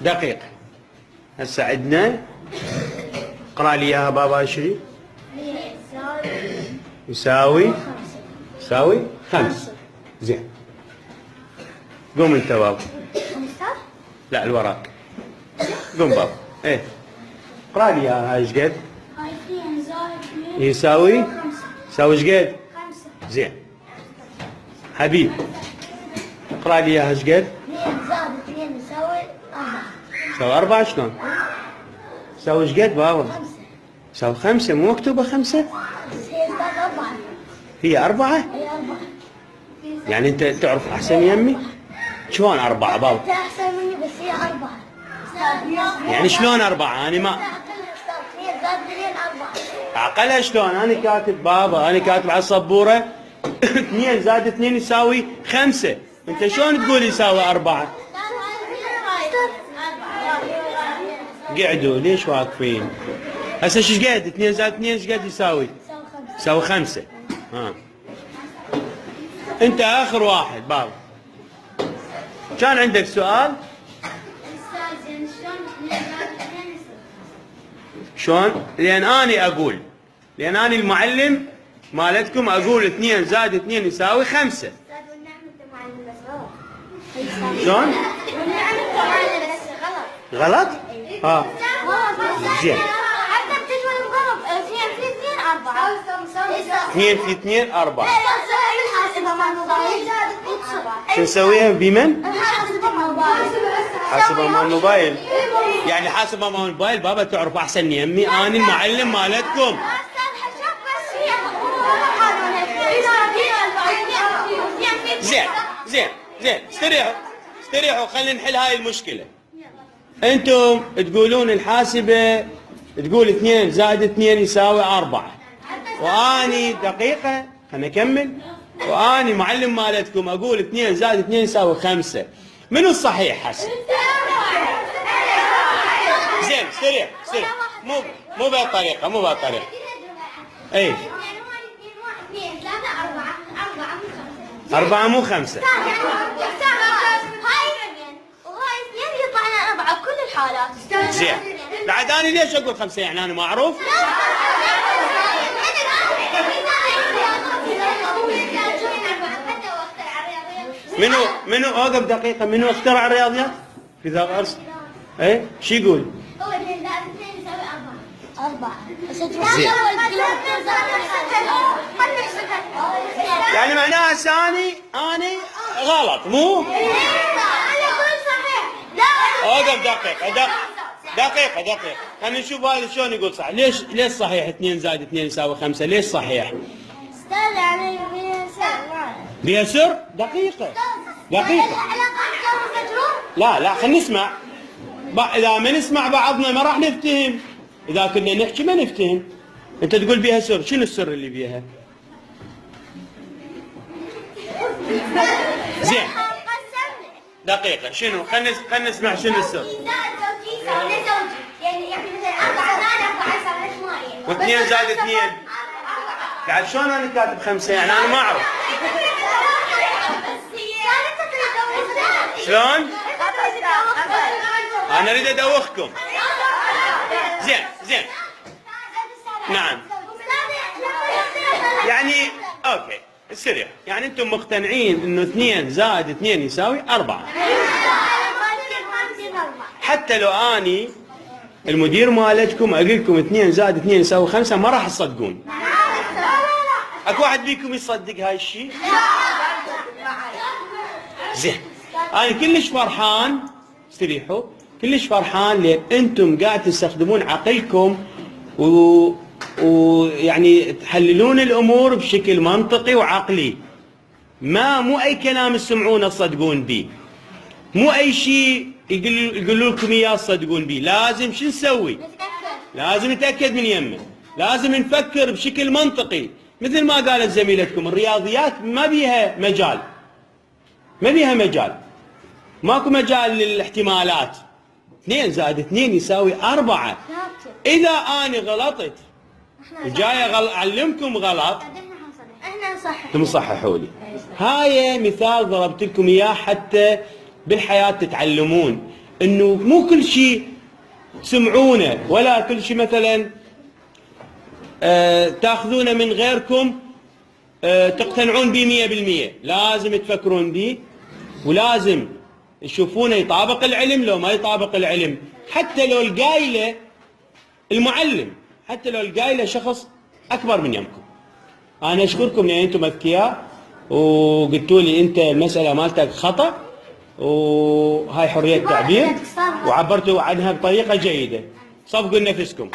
دقيقة. هسه عندنا اقرا لي اياها بابا. اشري يساوي 5. زين قوم انت بابا. لا الوراق. قوم بابا. ايه اقرا لي اياها. ايش قد؟ يساوي ايش قد؟ 5. زين حبيب اقرا لي اياها. ايش قد؟ 2 زائد 2 يساوي 4. يساوي 4 شلون؟ يساوي ايش قد بابا؟ 5. يساوي 5. مو مكتوبة 5؟ هي زائد 4. هي 4؟ هي 4. يعني انت تعرف احسن يمي؟ شلون 4 بابا؟ انت احسن مني بس هي 4. يعني شلون 4؟ انا ما 2 زائد 2 4. اقلها شلون؟ انا كاتب بابا، انا كاتب على السبورة 2 زائد 2 يساوي 5. انت شلون تقول يساوي 4؟ قعدوا ليش واقفين؟ هسه ايش قد؟ 2 زائد 2 ايش قد يساوي؟ يساوي 5. ها انت اخر واحد بابا. كان عندك سؤال؟ شلون؟ لان انا المعلم مالتكم اقول 2 زائد 2 يساوي 5. شلون؟ غلط؟ ها زين. حتى بتجمل الضرب 2 في 2 4. 2 في 2 4. حاسبها مع الموبايل. شو نسويها بمن؟ حاسبها مع الموبايل. حاسبها مع الموبايل. يعني حاسبها مع الموبايل بابا تعرف احسن يمي. انا المعلم مالتكم. زين استريحوا خلينا نحل هاي المشكلة. انتم تقولون الحاسبة تقول 2 زائد 2 يساوي 4. واني دقيقة خلينا نكمل. واني معلم مالتكم اقول 2 زائد 2 يساوي 5. منو الصحيح هسه؟ زين استريح. مو بهالطريقة. اي 4 مو 5. زين بعد انا ليش اقول 5؟ يعني انا ما اعرف؟ منو اوقف دقيقة. منو اخترع الرياضيات؟ فيثاغورس. ايه شو يقول؟ هو 2 زائد 2 يساوي 4. زين. يعني معناها ثاني اني غلط مو؟ اوقف دقيقة. خلينا نشوف هذا شلون يقول صح. ليش صحيح 2 زائد 2 يساوي 5؟ ليش صحيح؟ استاذ يعني بيها سر؟ دقيقة. لا خلينا نسمع. اذا ما نسمع بعضنا ما راح نفتهم. اذا كنا نحكي ما نفتهم. انت تقول بيها سر. شنو السر اللي بيها؟ زين دقيقة. شنو؟ خلينا نسمع شنو السر. و2 زائد 2 بعد شلون انا كاتب 5؟ يعني انا ما اعرف. شلون؟ انا اريد ادوخكم. زين نعم. يعني اوكي استريح. يعني انتم مقتنعين انه 2 زائد 2 يساوي 4. حتى لو اني المدير مالتكم اقول لكم 2 زائد 2 يساوي 5 ما راح تصدقون. اكو واحد بيكم يصدق هاي الشيء؟ زين انا كلش فرحان. استريحوا. كلش فرحان لان انتم قاعد تستخدمون عقلكم ويعني تحللون الامور بشكل منطقي وعقلي. مو اي كلام تسمعونه تصدقون به. مو اي شيء يقولوا لكم اياه تصدقون به. لازم شو نسوي؟ لازم نتاكد من يمه. لازم نفكر بشكل منطقي. مثل ما قالت زميلتكم الرياضيات ما بيها مجال. ماكو مجال للاحتمالات. 2 زائد 2 يساوي 4. اذا انا غلطت وجاي اعلمكم غلط احنا نصحح. انتم صححوا لي. هاي مثال ضربت لكم اياه حتى بالحياة تتعلمون. انه مو كل شيء تسمعونه ولا كل شيء مثلا تاخذونه من غيركم تقتنعون به 100%. لازم تفكرون به ولازم تشوفونه يطابق العلم لو ما يطابق العلم، حتى لو القايله المعلم، حتى لو القايله شخص اكبر من يمكم. انا اشكركم لان انتم اذكياء وقلتوا لي انت المساله مالتك خطا، وهاي حريه تعبير وعبرتوا عنها بطريقه جيده. صفقوا لنفسكم.